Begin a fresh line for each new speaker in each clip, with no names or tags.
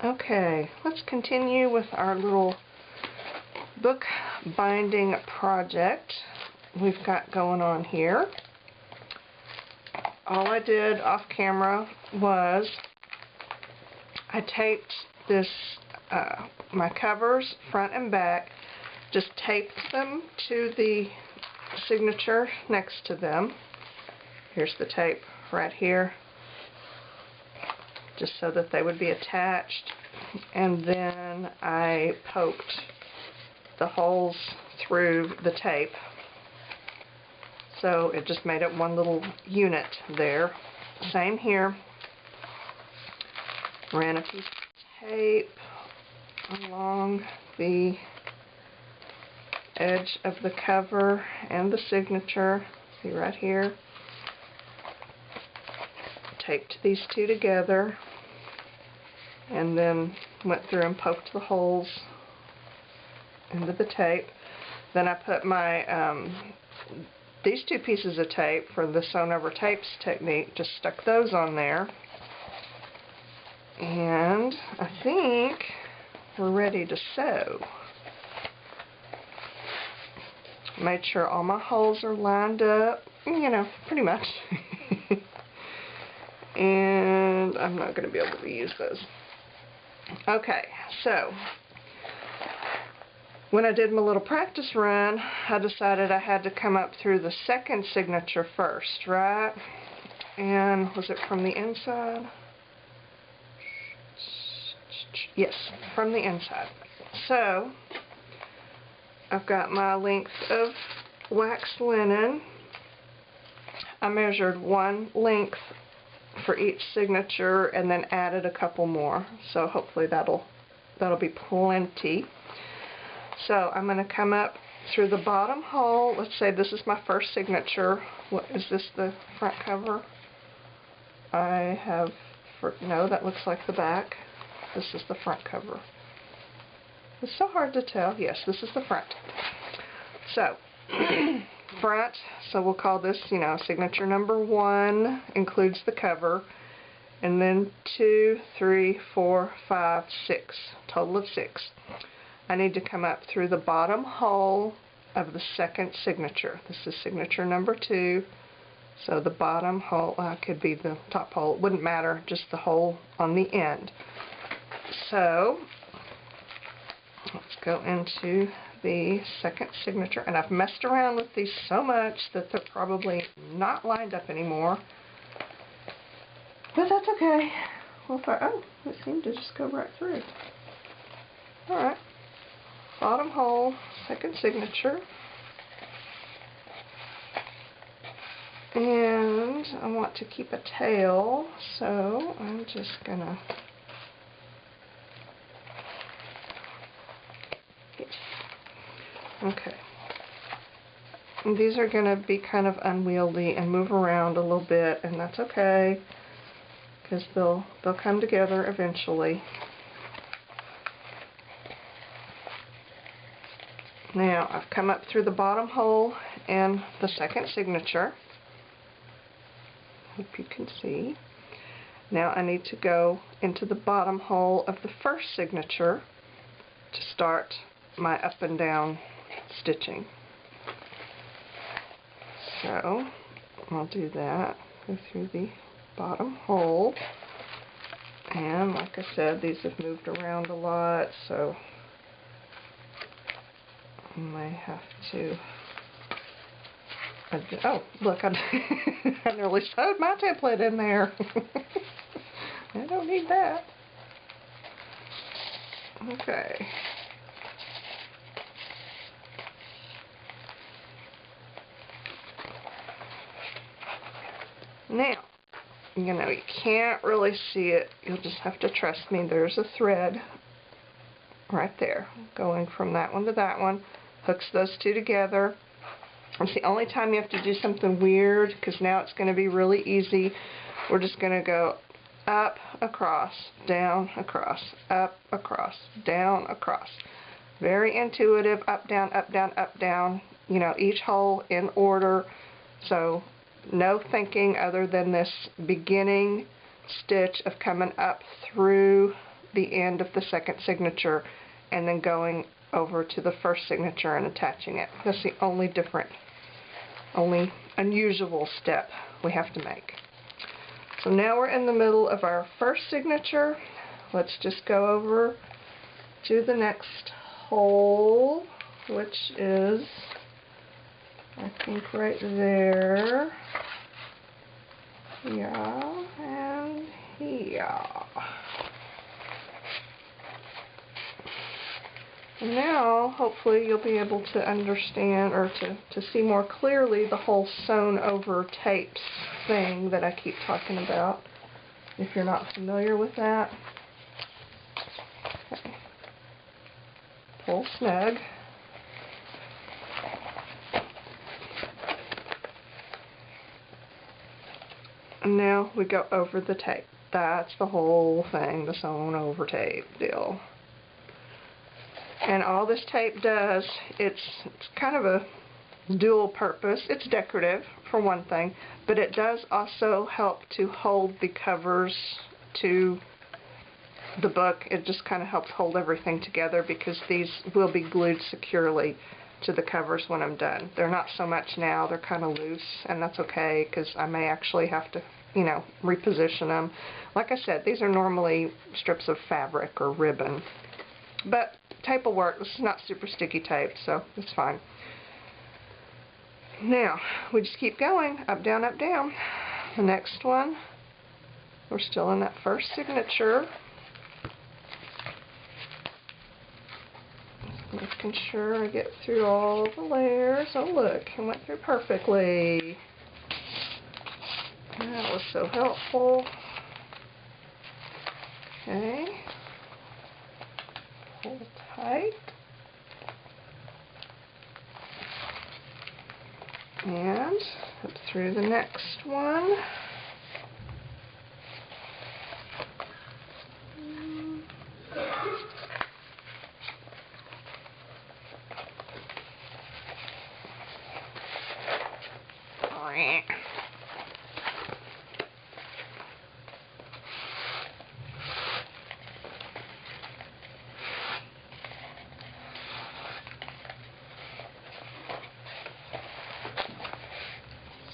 Okay, let's continue with our little book binding project we've got going on here. All I did off camera was I taped this, my covers front and back, just taped them to the signature next to them. Here's the tape right here, just so that they would be attached, and then I poked the holes through the tape, so it just made it one little unit there. Same here. Ran a piece of tape along the edge of the cover and the signature. See right here. Taped these two together and then went through and poked the holes into the tape. Then I put my these two pieces of tape for the sewn over tapes technique, just stuck those on there, and I think we're ready to sew. Made sure all my holes are lined up, you know, pretty much. And I'm not going to be able to use those. Okay, so when I did my little practice run, I decided I had to come up through the second signature first, right? And was it from the inside? Yes, from the inside. So I've got my length of wax linen. I measured one length for each signature and then added a couple more, so hopefully that'll be plenty. So I'm going to come up through the bottom hole. Let's say this is my first signature. What is this, the front cover? I have, no, that looks like the back. This is the front cover. It's so hard to tell. Yes, this is the front. So front, so we'll call this, you know, signature number 1, includes the cover, and then 2, 3, 4, 5, 6, total of 6. I need to come up through the bottom hole of the second signature. This is signature number 2, so the bottom hole, could be the top hole, it wouldn't matter, just the hole on the end. So let's go into the second signature, and I've messed around with these so much that they're probably not lined up anymore, but that's okay. Well, oh, it seemed to just go right through. Alright, bottom hole, second signature, and I want to keep a tail, so I'm just gonna okay. And these are going to be kind of unwieldy and move around a little bit, and that's okay, because they'll come together eventually. Now I've come up through the bottom hole and the second signature. Hope you can see. Now I need to go into the bottom hole of the first signature to start my up and down stitching. So I'll do that, go through the bottom hole, and like I said, these have moved around a lot, so I may have to, oh look, I nearly sewed my template in there. I don't need that. Okay. Now, you know, you can't really see it. You'll just have to trust me. There's a thread right there going from that one to that one. Hooks those two together. It's the only time you have to do something weird, because now it's going to be really easy. We're just going to go up, across, down, across, up, across, down, across. Very intuitive, up, down, up, down, up, down. You know, each hole in order. So no thinking other than this beginning stitch of coming up through the end of the second signature and then going over to the first signature and attaching it. That's the only unusual step we have to make. So now we're in the middle of our first signature. Let's just go over to the next hole, which is, I think, right there. Yeah, and yeah. And now, hopefully, you'll be able to understand or to see more clearly the whole sewn over tapes thing that I keep talking about, if you're not familiar with that. Okay. Pull snug. And now we go over the tape. That's the whole thing, the sewn over tape deal. And all this tape does, it's kind of a dual purpose. It's decorative, for one thing, but it does also help to hold the covers to the book. It just kind of helps hold everything together because these will be glued securely to the covers when I'm done. They're not so much now, they're kind of loose, and that's okay because I may actually have to, you know, reposition them. Like I said, these are normally strips of fabric or ribbon, but tape will work. This is not super sticky tape, so it's fine. Now, we just keep going, up, down, up, down. The next one, we're still in that first signature. Making sure I get through all the layers. Oh look, it went through perfectly. That was so helpful. Okay. Hold tight. And up through the next one.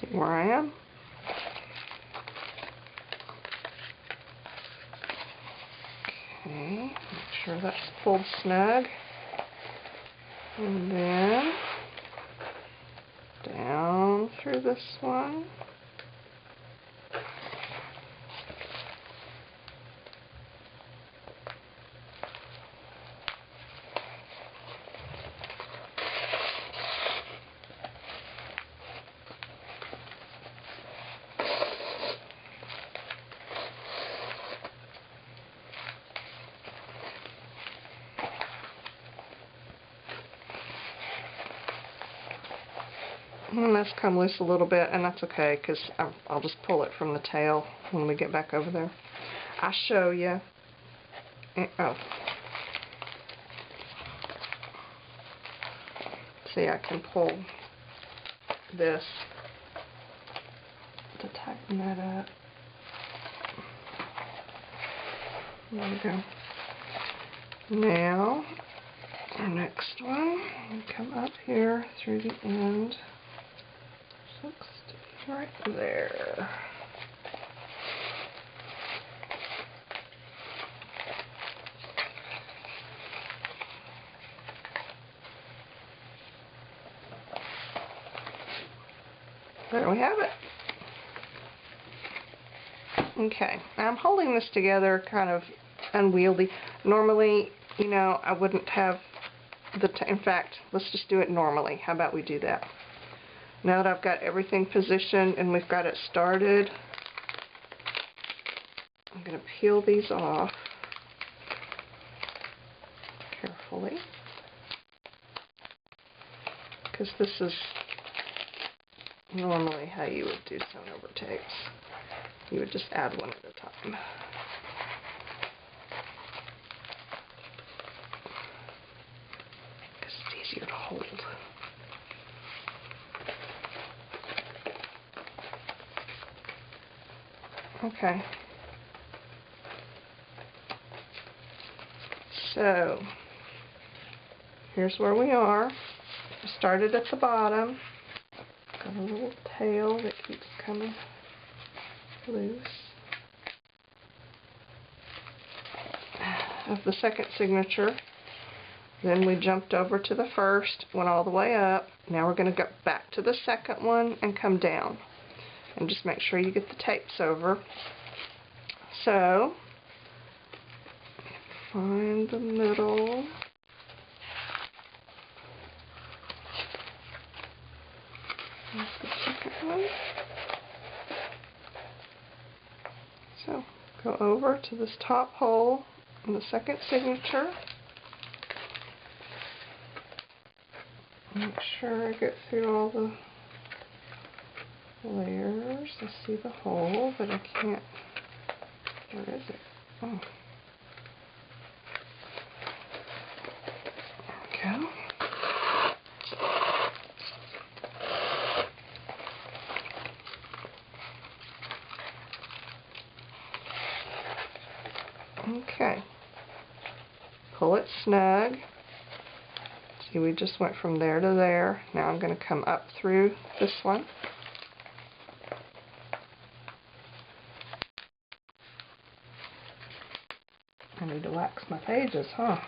See where I am? Okay, make sure that's pulled snug. And then down through this one. And that's come loose a little bit, and that's okay because I'll just pull it from the tail when we get back over there. I'll show you. Oh. See, I can pull this to tighten that up. There we go. Now, our next one, we come up here through the end. Looks to be right there. There we have it. Okay, I'm holding this together kind of unwieldy. Normally, you know, I wouldn't have in fact, let's just do it normally. How about we do that? Now that I've got everything positioned and we've got it started, I'm going to peel these off carefully, because this is normally how you would do sewn over tapes. You would just add one at a time. Because it's easier to hold. Okay. So, here's where we are. We started at the bottom. Got a little tail that keeps coming loose. Of the second signature. Then we jumped over to the first, went all the way up. Now we're going to go back to the second one and come down. And just make sure you get the tapes over. So, find the middle. That's the second one. So, go over to this top hole in the second signature. Make sure I get through all the layers. I see the hole, but I can't. Where is it? Oh. There we go. Okay. Pull it snug. See, we just went from there to there. Now I'm going to come up through this one. I need to wax my pages, huh?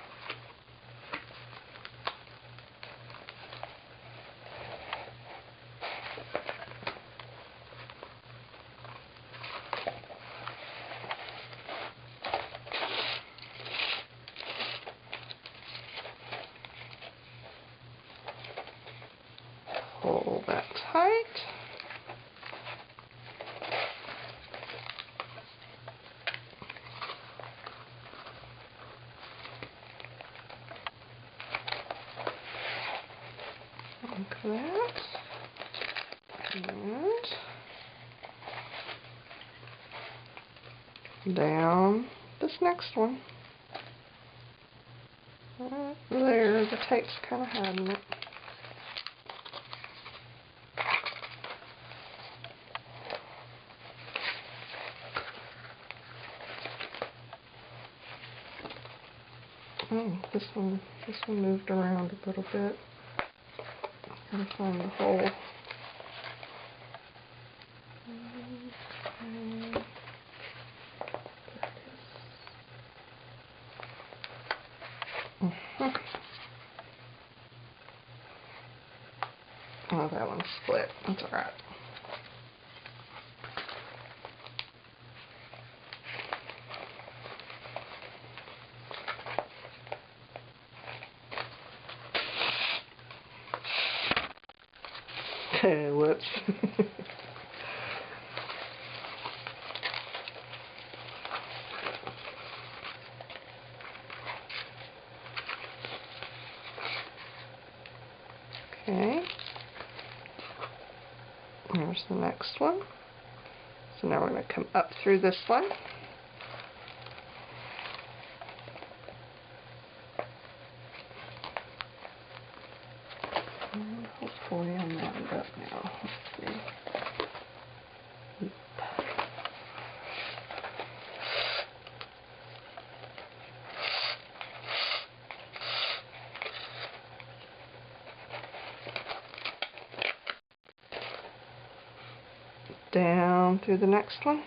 Pull that tight. Like that. And down this next one. Right there, the tape's kind of hiding it. Oh, this one moved around a little bit. Gotta find the hole. Okay. Oh, that one's split. That's alright. Whoops. Okay. There's the next one. So now we're going to come up through this one. And hopefully I'm lined up now. Let's see. Down through the next one.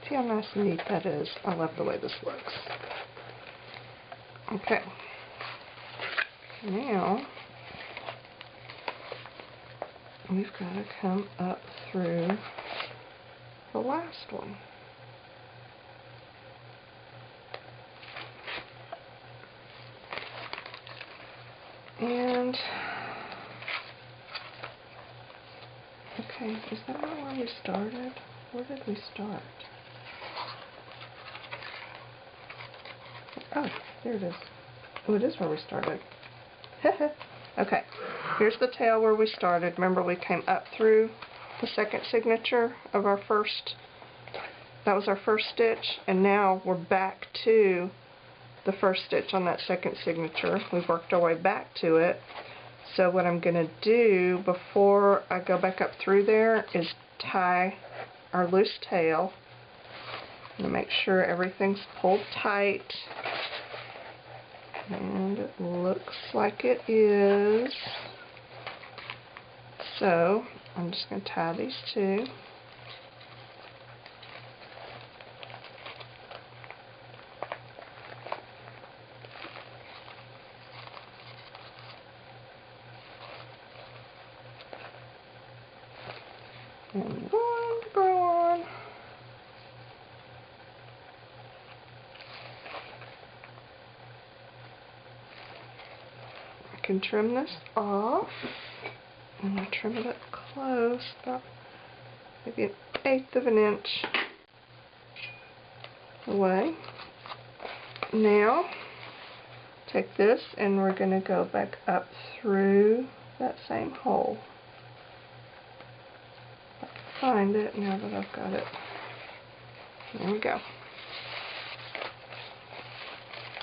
See how nice and neat that is. I love the way this looks. Okay. Now, we've got to come up through the last one. And, okay, is that not where we started? Where did we start? Oh, there it is. Oh, it is where we started. Okay, here's the tail where we started. Remember, we came up through the second signature of our first, that was our first stitch, and now we're back to the first stitch on that second signature. We've worked our way back to it. So what I'm going to do before I go back up through there is tie our loose tail. I'm going to make sure everything's pulled tight. And it looks like it is. So I'm just going to tie these two. And go on. I can trim this off. I'm going to trim it up close, about maybe 1/8 of an inch away. Now, take this and we're going to go back up through that same hole. Find it now that I've got it. There we go.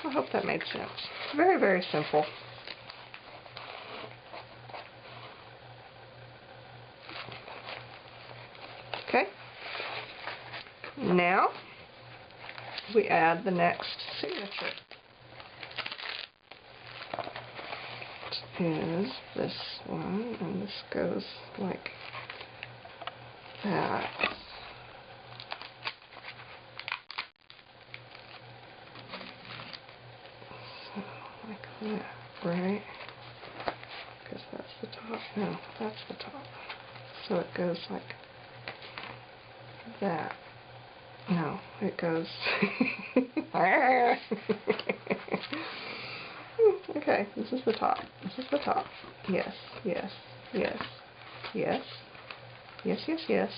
I hope that made sense. Very, very simple. Okay. Now we add the next signature. It is this one, and this goes like that. So, like that, right? Because that's the top. No, that's the top. So it goes like that. No, it goes... Okay, this is the top. This is the top. Yes, yes, yes, yes. Yes, yes, yes.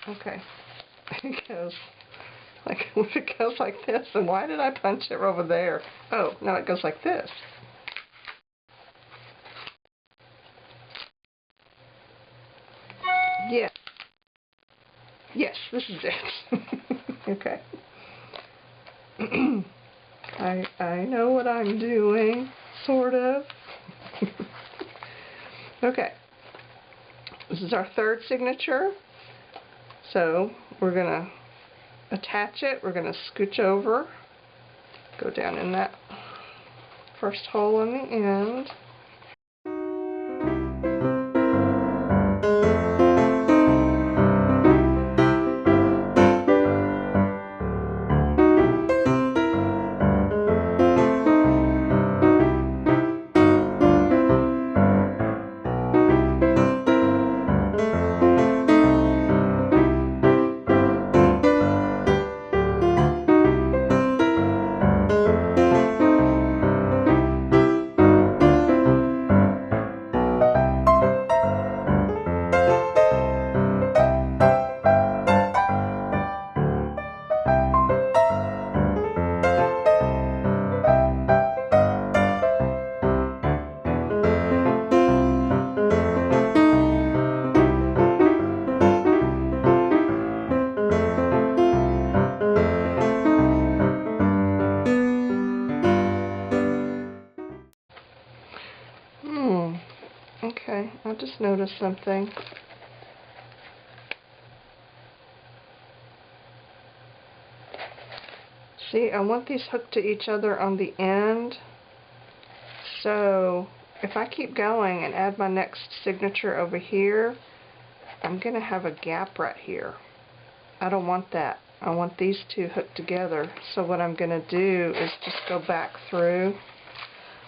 Okay. It goes like, it goes like this, and why did I punch it over there? Oh, no, it goes like this. Yes. Yes, this is it. Okay. I know what I'm doing, sort of. Okay. This is our third signature. So we're going to attach it. We're going to scooch over, go down in that first hole on the end. Okay, I just noticed something. See, I want these hooked to each other on the end. So if I keep going and add my next signature over here, I'm going to have a gap right here. I don't want that. I want these two hooked together. So what I'm going to do is just go back through.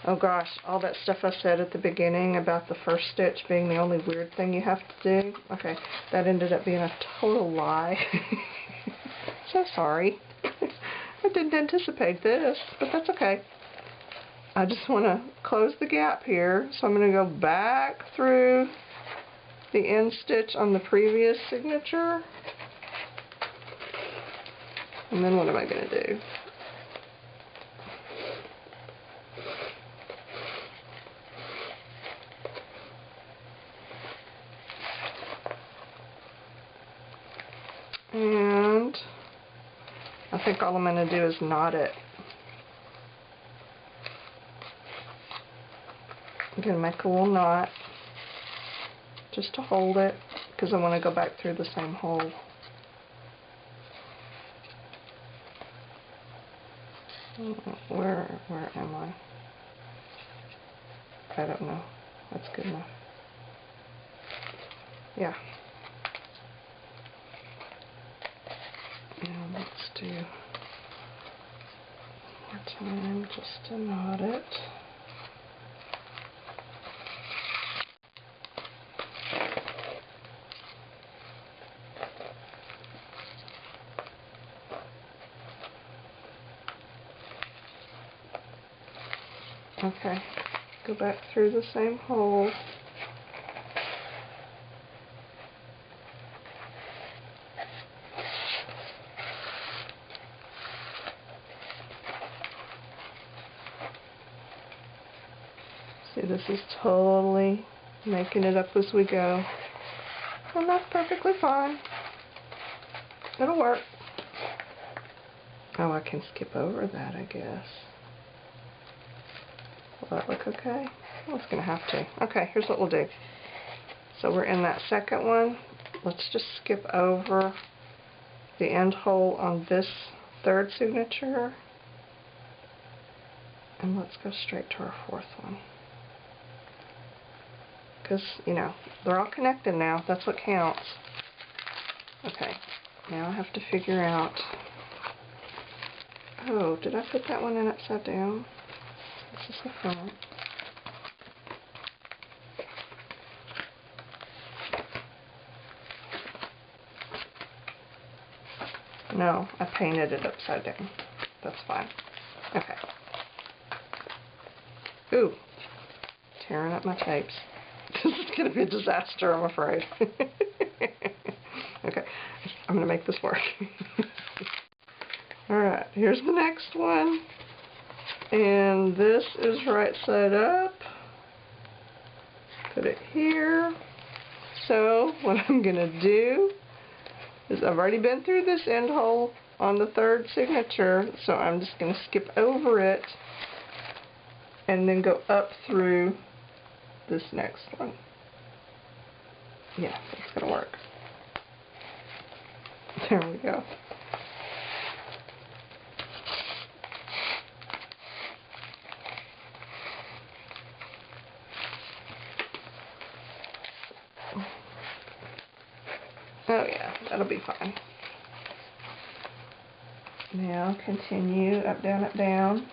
Oh gosh, all that stuff I said at the beginning about the first stitch being the only weird thing you have to do. Okay, that ended up being a total lie. So sorry. I didn't anticipate this, but that's okay. I just want to close the gap here, so I'm going to go back through the end stitch on the previous signature. And then what am I going to do? And I think all I'm going to do is knot it. I'm going to make a little knot just to hold it because I want to go back through the same hole. Where am I? I don't know. That's good enough. Yeah. Now let's do one more time just to knot it. Okay, go back through the same hole. See, this is totally making it up as we go. And that's perfectly fine. It'll work. Oh, I can skip over that, I guess. Will that look okay? Well, it's going to have to. Okay, here's what we'll do. So we're in that second one. Let's just skip over the end hole on this third signature. And let's go straight to our fourth one. Because, you know, they're all connected now. That's what counts. Okay, now I have to figure out... Oh, did I put that one in upside down? This is the front. No, I painted it upside down. That's fine. Okay. Ooh, tearing up my tapes. This is going to be a disaster, I'm afraid. Okay, I'm going to make this work. Alright, here's the next one. And this is right side up. Put it here. So, what I'm going to do is I've already been through this end hole on the third signature, so I'm just going to skip over it and then go up through this next one. Yeah, that's going to work. There we go. Oh yeah, that'll be fine. Now continue up, down, up, down.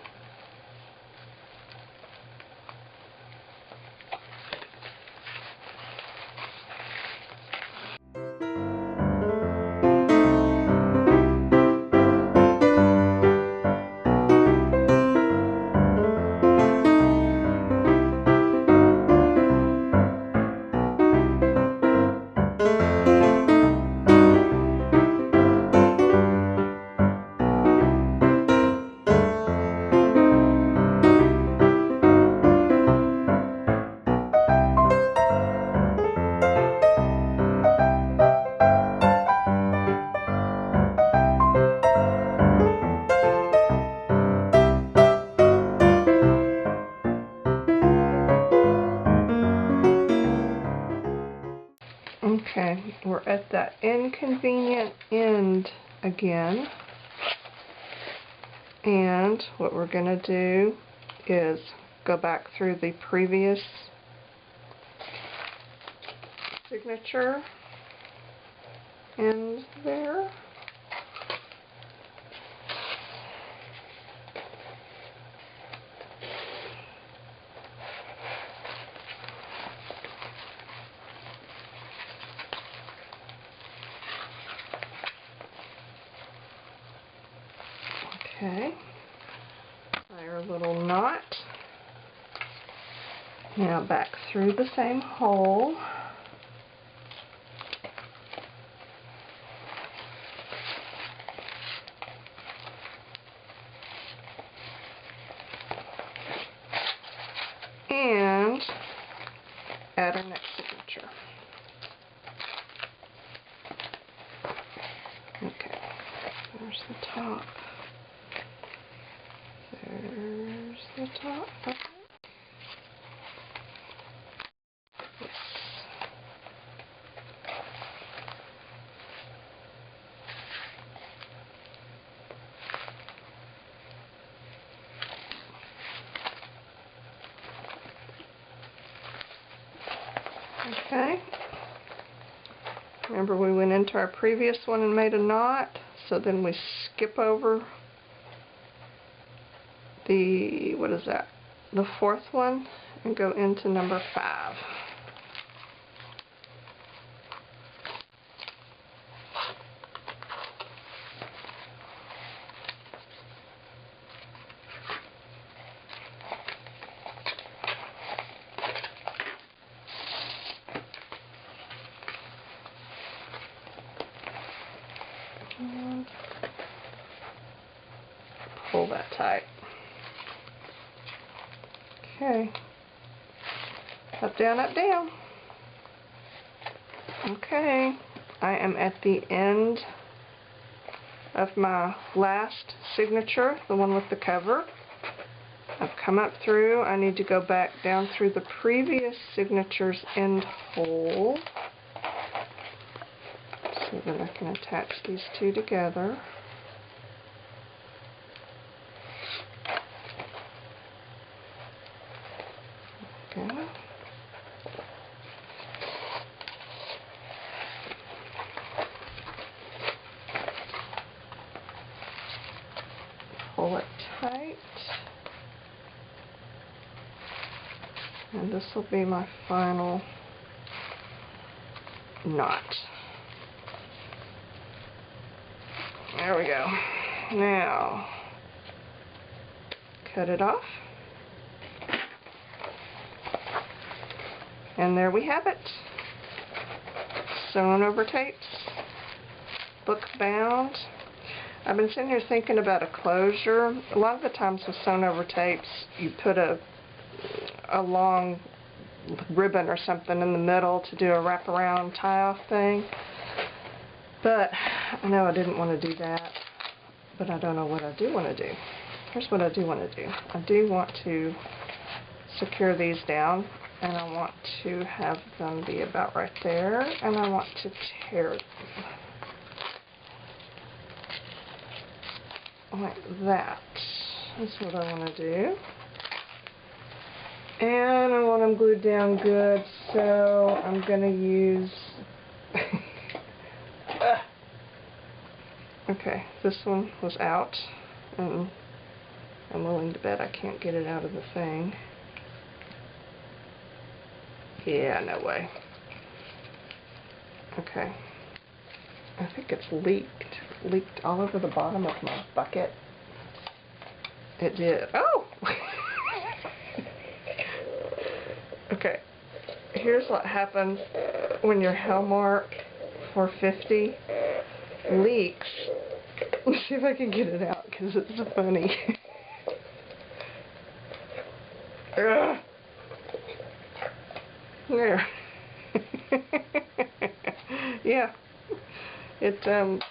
Okay, we're at that inconvenient end again. And what we're going to do is go back through the previous signature end there. Okay, fire a little knot. Now back through the same hole. And add our next signature. the top. There's the top. Okay. Yes. Okay. Remember we went into our previous one and made a knot, so then we skip over the, what is that, the fourth one, and go into number 5. And pull that tight. Okay. Up, down, up, down. Okay. I am at the end of my last signature, the one with the cover. I've come up through. I need to go back down through the previous signature's end hole, so that I can attach these two together. Okay. Pull it tight. And this will be my final knot. There we go. Now, cut it off. And there we have it. Sewn over tapes. Book bound. I've been sitting here thinking about a closure. A lot of the times with sewn over tapes, you put a long ribbon or something in the middle to do a wraparound tie-off thing. But I know I didn't want to do that. But I don't know what I do want to do. Here's what I do want to do. I do want to secure these down, and I want to have them be about right there, and I want to tear them like that. That's what I want to do. And I want them glued down good, so I'm going to use... Okay, this one was out, and I'm willing to bet I can't get it out of the thing. Yeah, no way. Okay. I think it's leaked. Leaked all over the bottom of my bucket. It did. Oh! Okay. Here's what happens when your Hellmark 450 leaks. Let's see if I can get it out, because it's so funny. There. Yeah. It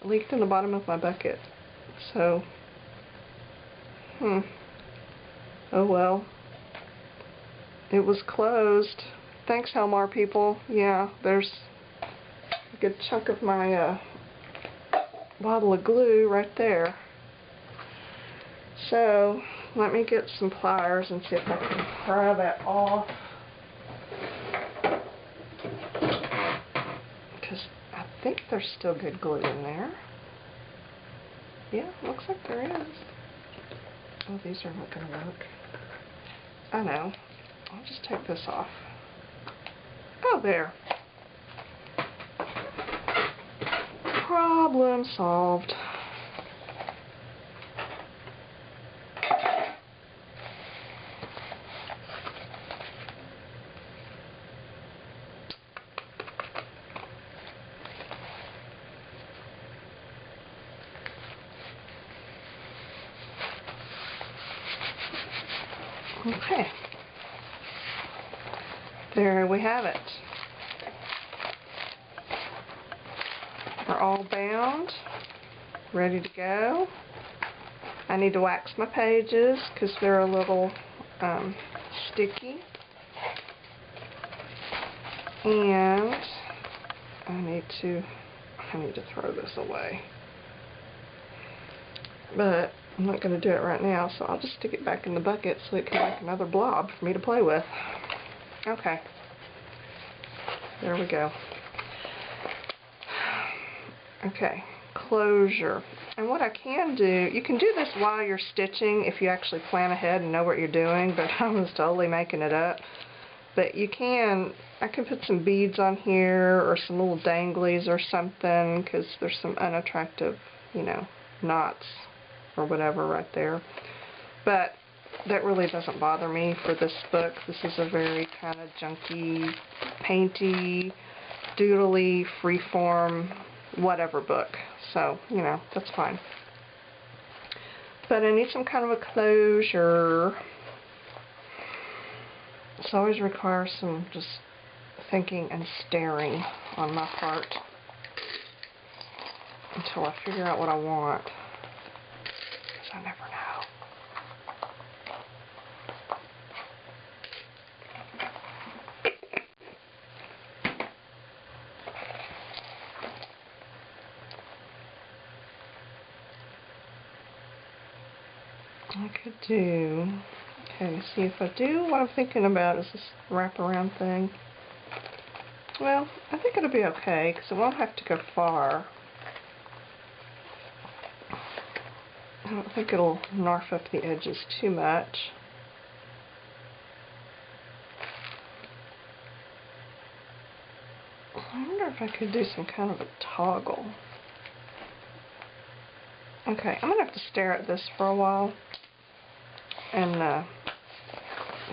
leaked in the bottom of my bucket. So, oh well. It was closed. Thanks, Hellmar people. Yeah, there's a good chunk of my bottle of glue right there. So, let me get some pliers and see if I can pry that off. Because I think there's still good glue in there. Yeah, looks like there is. Oh, these are not going to work. I know. I'll just take this off. Oh, there. Problem solved. Okay. There we have it. Our are all bound, ready to go. I need to wax my pages because they're a little sticky. And I need to throw this away. But I'm not going to do it right now, so I'll just stick it back in the bucket so it can make another blob for me to play with. Okay. There we go. Okay. Closure. And what I can do, you can do this while you're stitching if you actually plan ahead and know what you're doing, but I was totally making it up. But you can, I can put some beads on here or some little danglies or something because there's some unattractive, you know, knots or whatever right there. But that really doesn't bother me for this book. This is a very kind of junky, painty, doodly, freeform, whatever book. So, you know, that's fine. But I need some kind of a closure. This always requires some just thinking and staring on my part until I figure out what I want. Because I never know. I could do, okay, see if I do what I'm thinking about is this wraparound thing. Well, I think it'll be okay because it won't have to go far. I don't think it'll narf up the edges too much. I wonder if I could do some kind of a toggle. Okay, I'm going to have to stare at this for a while and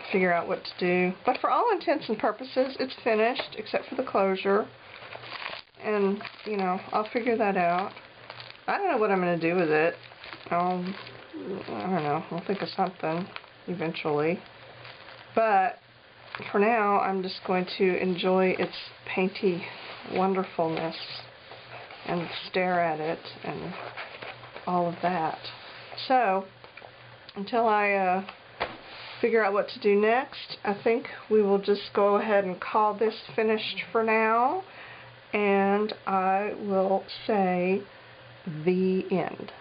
figure out what to do. But for all intents and purposes, it's finished, except for the closure. And, you know, I'll figure that out. I don't know what I'm going to do with it. I don't know. I'll think of something eventually. But for now, I'm just going to enjoy its painty wonderfulness and stare at it and all of that. So, until I figure out what to do next, I think we will just go ahead and call this finished for now, and I will say the end.